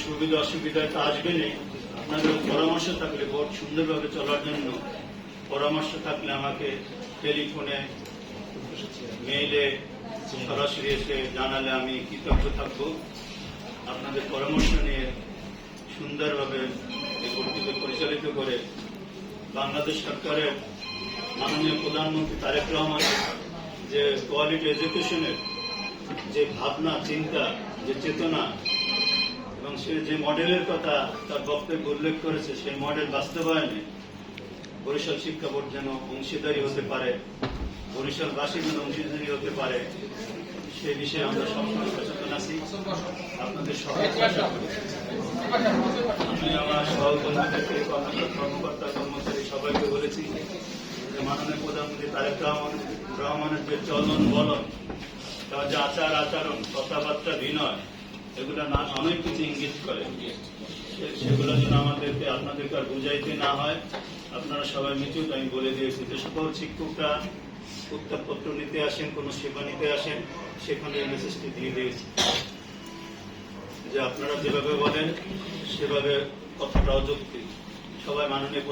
সুবিধা অসুবিধায় তো আসবেনই, আপনাদের পরামর্শ থাকলে বোর্ড সুন্দরভাবে চলার জন্য পরামর্শ থাকলে আমাকে টেলিফোনে, মেইলে সরাসরি এসে জানালে আমি কৃতজ্ঞ থাকব। আপনাদের পরামর্শ নিয়ে সুন্দরভাবে এই বোর্ডটিকে পরিচালিত করে বাংলাদেশ সরকারের মাননীয় প্রধানমন্ত্রী তারেক রহমানের যে কোয়ালিটি এডুকেশনের যে ভাবনা, চিন্তা, যে চেতনা এবং সে যে মডেলের কথা তার বক্তব্যে উল্লেখ করেছে, সেই মডেল বাস্তবায়নে বরিশাল শিক্ষা বোর্ড যেন অংশীদারী হতে পারে, বরিশালবাসী যেন অংশীদারী হতে পারে, সেই বিষয়ে আমরা সবসময় সচেতন আছি। আপনাদের সবাই আমি আমার সহকর্মীদেরকে, কর্মকর্তা কর্মচারী সবাইকে বলেছি যে মাননীয় প্রধানমন্ত্রী তারেক রহমানের যে চলন বলন, তার যে আচার আচরণ, কথাবার্তা, বিনয়, এগুলো না অনেক কিছু ইঙ্গিত করে। সেগুলো যেন আমাদেরকে, আপনাদেরকে আর বুঝাইতে না হয়। আপনারা সবাই মিটুক, আমি বলে দিয়েছি যে সকল শিক্ষকরা উত্তরপত্র নিতে আসেন, কোন সেবা নিতে আসেন, সেখানে এই মেসেজটি দিয়ে দিয়েছি যে আপনারা যেভাবে বলেন সেভাবে কথাটাও যুক্তি। সবাই মাননীয়